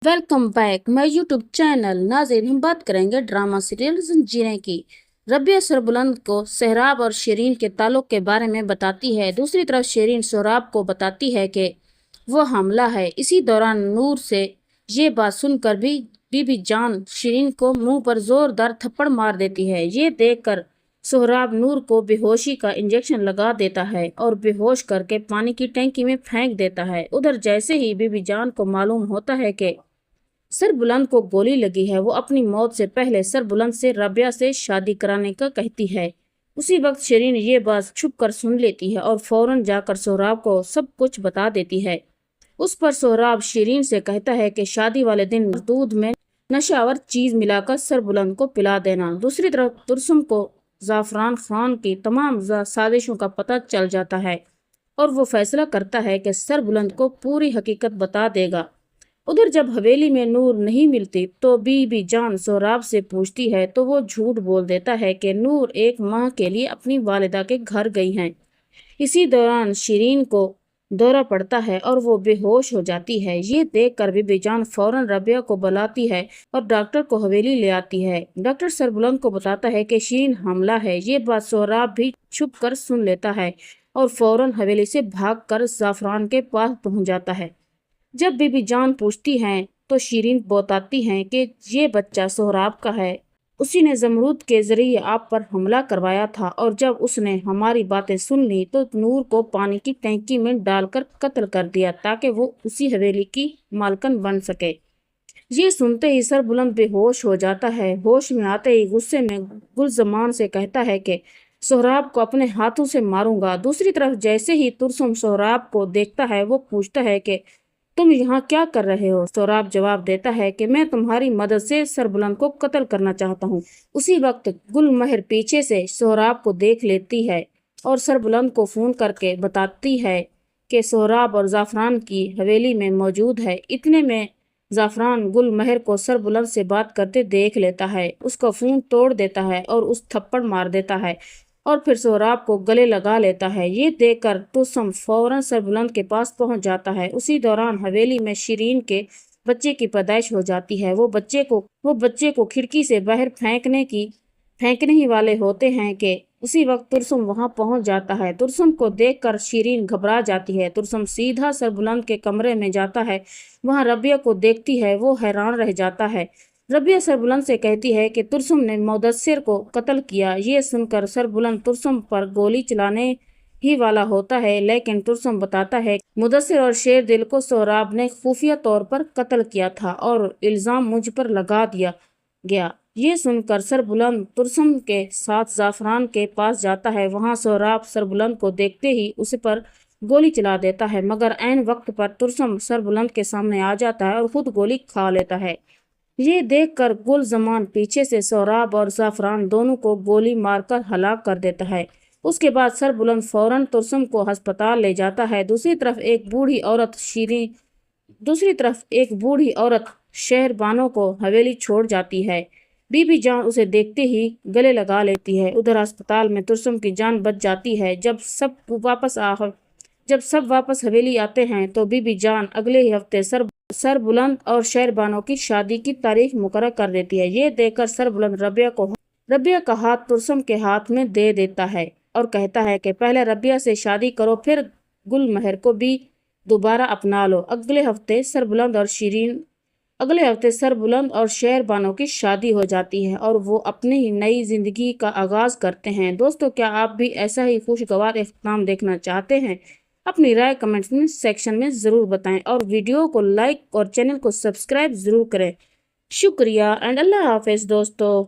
Welcome back my YouTube channel. नाज़रीन, हम बात करेंगे ड्रामा सीरियल ज़ंजीरें की। रबिया सरबुलंद को सोहराब और शिरीन के ताल्लुक के बारे में बताती है। दूसरी तरफ शिरीन सोहराब को बताती है कि वो हमला है। इसी दौरान नूर से ये बात सुनकर भी बीबी जान शिरीन को मुंह पर जोरदार थप्पड़ मार देती है। ये देखकर सोहराब नूर को बेहोशी का इंजेक्शन लगा देता है और बेहोश करके पानी की टंकी में फेंक देता है। उधर जैसे ही बीबी जान को मालूम होता है कि सरबुलंद को गोली लगी है, वो अपनी मौत से पहले सरबुलंद से रबिया से शादी कराने का कहती है। उसी वक्त शिरीन ये बात छुप कर सुन लेती है और फौरन जाकर सोहराब को सब कुछ बता देती है। उस पर सोहराब शिरीन से कहता है कि शादी वाले दिन दूध में नशावर चीज मिलाकर सरबुलंद को पिला देना। दूसरी तरफ तुरसुम को जाफरान खान की तमाम साजिशों का पता चल जाता है और वो फैसला करता है कि सरबुलंद को पूरी हकीकत बता देगा। उधर जब हवेली में नूर नहीं मिलती तो बीबी जान सोहराब से पूछती है तो वो झूठ बोल देता है कि नूर एक माह के लिए अपनी वालिदा के घर गई हैं। इसी दौरान शिरीन को दौरा पड़ता है और वो बेहोश हो जाती है। ये देखकर बीबी जान फौरन रबिया को बुलाती है और डॉक्टर को हवेली ले आती है। डॉक्टर सरबुलंद को बताता है कि शिरीन हमला है। ये बात सोहराब भी छुप कर सुन लेता है और फौरन हवेली से भागकर जाफरान के पास पहुंच जाता है। जब बीबी जान पूछती हैं तो शिरीन बताती हैं कि ये बच्चा सोहराब का है। उसी ने जमरूद के जरिए आप पर हमला करवाया था और जब उसने हमारी बातें सुन ली तो नूर को पानी की टंकी में डालकर कत्ल कर दिया ताकि वो उसी हवेली की मालकन बन सके। ये सुनते ही सरबुलंद बेहोश हो जाता है। होश में आते ही गुस्से में गुलजमान से कहता है कि सोहराब को अपने हाथों से मारूंगा। दूसरी तरफ जैसे ही तुरसुम सोहराब को देखता है वो पूछता है कि तुम यहाँ क्या कर रहे हो। सोहराब जवाब देता है कि मैं तुम्हारी मदद से सरबुलंद को कत्ल करना चाहता हूँ। उसी वक्त गुलमहर पीछे से सोहराब को देख लेती है और सरबुलंद को फोन करके बताती है कि सोहराब और जाफरान की हवेली में मौजूद है। इतने में जाफरान गुलमहर को सरबुलंद से बात करते देख लेता है, उसका फोन तोड़ देता है और उस थप्पड़ मार देता है और फिर सोहराब को गले लगा लेता है। ये देखकर तुसम फौरन सरबुलंद के पास पहुंच जाता है। उसी दौरान हवेली में शिरीन के बच्चे की पैदाइश हो जाती है। वो बच्चे को खिड़की से बाहर फेंकने ही वाले होते हैं कि उसी वक्त तुरसुम वहां पहुंच जाता है। तुरसुम को देखकर शिरीन घबरा जाती है। तुरसुम सीधा सरबुलंद के कमरे में जाता है। वहां रबिया को देखती है, वो हैरान रह जाता है। रबिया सरबुलंद से कहती है कि तुरसुम ने मुदस्सिर को कत्ल किया। ये सुनकर सरबुलंद तुरसुम पर गोली चलाने ही वाला होता है, लेकिन तुरसुम बताता है कि मुदस्सिर और शेर दिल को सोहराब ने खुफिया तौर पर कत्ल किया था और इल्जाम मुझ पर लगा दिया गया। ये सुनकर सरबुलंद तुरसुम के साथ जाफरान के पास जाता है। वहां सोहराब सरबुलंद को देखते ही उस पर गोली चला देता है, मगर ऐन वक्त पर तुरसुम सरबुलंद के सामने आ जाता है और खुद गोली खा लेता है। ये देखकर गुलजमान पीछे से सोहराब और जाफरान दोनों को गोली मारकर हलाक कर देता है। उसके बाद सरबुलंद फौरन तुरसुम को अस्पताल ले जाता है। दूसरी तरफ एक बूढ़ी औरत शहरबानों को हवेली छोड़ जाती है। बीबी जान उसे देखते ही गले लगा लेती है। उधर अस्पताल में तुरसुम की जान बच जाती है। जब सब वापस हवेली आते हैं तो बीबी जान अगले ही हफ्ते सरबुलंद और शहरबानों की शादी की तारीख मुकर्रर कर देती है। ये देखकर सरबुलंद रबिया का हाथ तुरसुम के हाथ में दे देता है और कहता है कि पहले रबिया से शादी करो, फिर गुलमहर को भी दोबारा अपना लो। अगले हफ्ते सरबुलंद और शहरबानों की शादी हो जाती है और वो अपनी ही नई जिंदगी का आगाज करते हैं। दोस्तों, क्या आप भी ऐसा ही खुशगवार इख्तिताम देखना चाहते हैं? अपनी राय कमेंट्स में सेक्शन में ज़रूर बताएं और वीडियो को लाइक और चैनल को सब्सक्राइब ज़रूर करें। शुक्रिया एंड अल्लाह हाफिज़ दोस्तों।